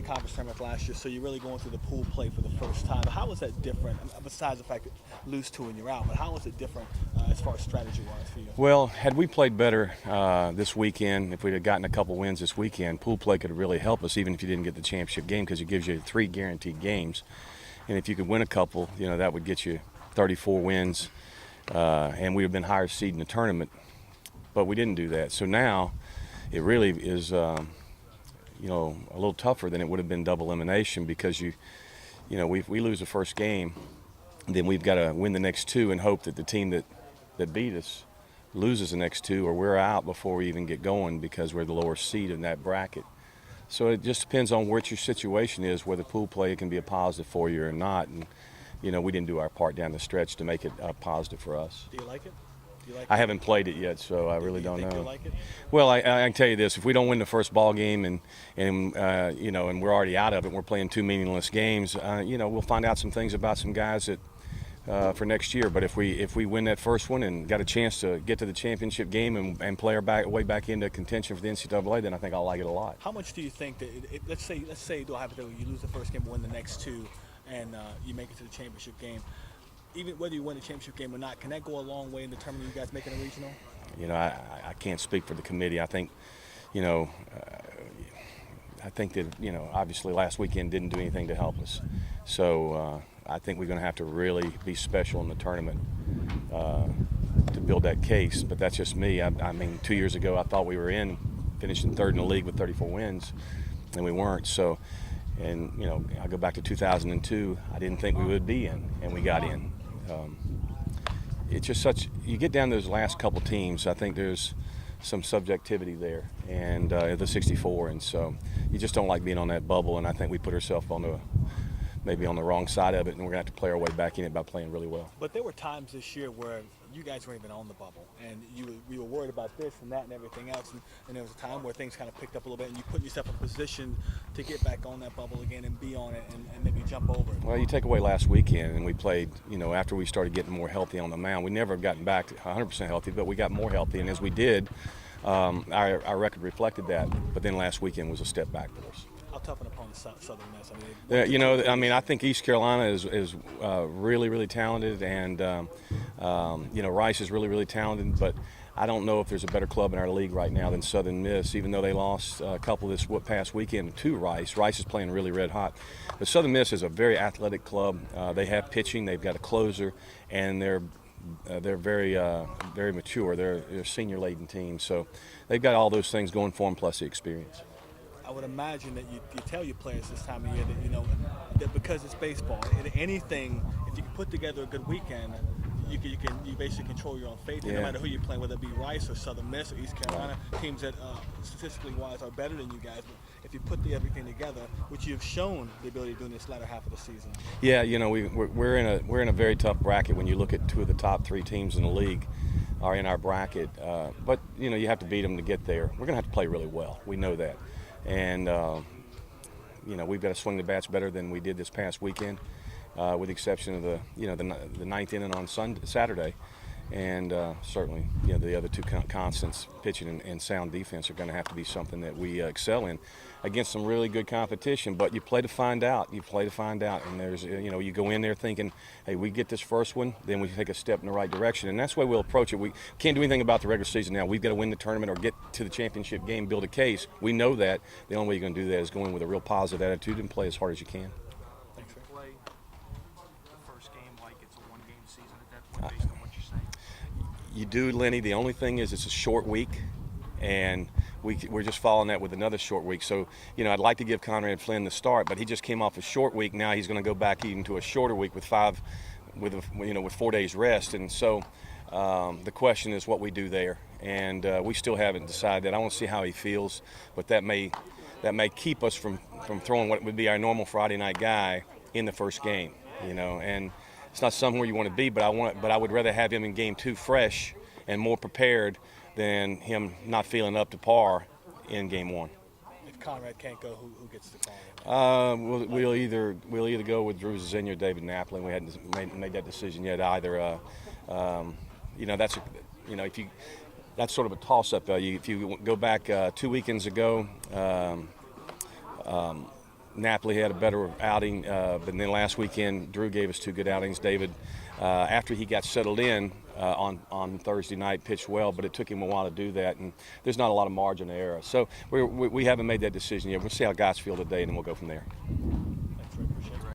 conference tournament last year, so you're really going through the pool play for the first time. How was that different, besides the fact that lose two and you're out, but how was it different as far as strategy-wise for you? Well, had we played better this weekend, if we'd have gotten a couple wins this weekend, pool play could really help us, even if you didn't get the championship game, because it gives you 3 guaranteed games. And if you could win a couple, that would get you 34 wins, and we'd have been higher seed in the tournament. But we didn't do that. So now it really is, a little tougher than it would have been double elimination, because we lose the first game, then we've got to win the next 2 and hope that the team that beat us loses the next 2, or we're out before we even get going, because we're the lower seed in that bracket. So it just depends on what your situation is, whether pool play can be a positive for you or not. And we didn't do our part down the stretch to make it a positive for us. Do you like it? I haven't played it yet, so I really don't know. Do you like it? Well, I can tell you this: if we don't win the first ball game and we're already out of it, we're playing 2 meaningless games. We'll find out some things about some guys that for next year. But if we win that first one and got a chance to get to the championship game and play our way back into contention for the NCAA, then I think I'll like it a lot. How much do you think that let's say do I hypothetically you lose the first game, but win the next 2, and you make it to the championship game? Even whether you win the championship game or not, can that go a long way in determining you guys making a regional? I can't speak for the committee. I think, that, obviously last weekend didn't do anything to help us. So I think we're going to have to really be special in the tournament to build that case. But that's just me. I mean, 2 years ago I thought we were finishing 3rd in the league with 34 wins, and we weren't. So, and I go back to 2002. I didn't think we would be in, and we got in. It's just you get down to those last couple teams, I think there's some subjectivity there, and the 64, and so you just don't like being on that bubble, and I think we put ourselves maybe on the wrong side of it, and we're going to have to play our way back in it by playing really well. But there were times this year where you guys weren't even on the bubble, and we were worried about this and that and everything else, and there was a time where things kind of picked up a little bit, and you put yourself in a position to get back on that bubble again and be on it and maybe jump over it. Well, you take away last weekend, and we played, after we started getting more healthy on the mound. We never have gotten back to 100% healthy, but we got more healthy, and as we did, our record reflected that. But then last weekend was a step back for us. How tough an opponent Southern Miss? I think East Carolina is really, really talented, and Rice is really, really talented. But I don't know if there's a better club in our league right now than Southern Miss, even though they lost a couple this past weekend to Rice. Rice is playing really red hot. But Southern Miss is a very athletic club. They have pitching, they've got a closer, and they're very very mature. They're a senior-laden team, so they've got all those things going for them, plus the experience. I would imagine that you tell your players this time of year that that because it's baseball, anything, if you can put together a good weekend, you basically control your own fate. Yeah. No matter who you're playing, whether it be Rice or Southern Miss or East Carolina, teams that statistically wise are better than you guys. But if you put everything together, which you've shown the ability to do in this latter half of the season. Yeah, we're in a very tough bracket when you look at 2 of the top 3 teams in the league are in our bracket. But you have to beat them to get there. We're going to have to play really well. We know that. And, we've got to swing the bats better than we did this past weekend, with the exception of the 9th inning on Saturday. And certainly, the other 2 constants, pitching and sound defense, are going to have to be something that we excel in against some really good competition. But you play to find out. And there's, you go in there thinking, hey, we get this first one, then we take a step in the right direction. And that's the way we'll approach it. We can't do anything about the regular season now. We've got to win the tournament or get to the championship game, build a case. We know that. The only way you're going to do that is go in with a real positive attitude and play as hard as you can. Thanks for play the first game like it's a one-game season at that point, based on what you're saying. You do, Lenny. The only thing is it's a short week, and we're just following that with another short week. So, I'd like to give Conrad Flynn the start, but he just came off a short week. Now he's going to go back even to a shorter week with 4 days rest. And so the question is what we do there. And we still haven't decided that. I want to see how he feels, but that may keep us from throwing what would be our normal Friday night guy in the first game, and it's not somewhere you want to be, but I would rather have him in game 2 fresh and more prepared than him not feeling up to par in game 1. If Conrad can't go, who gets the call? We'll either go with Drew Zinnia or David Napoli. We hadn't made that decision yet either. That's sort of a toss-up. If you go back 2 weekends ago, Napoli had a better outing, but then last weekend Drew gave us 2 good outings. David, after he got settled in on Thursday night, pitched well, but it took him a while to do that, and there's not a lot of margin of error. So we haven't made that decision yet. We'll see how guys feel today, and then we'll go from there.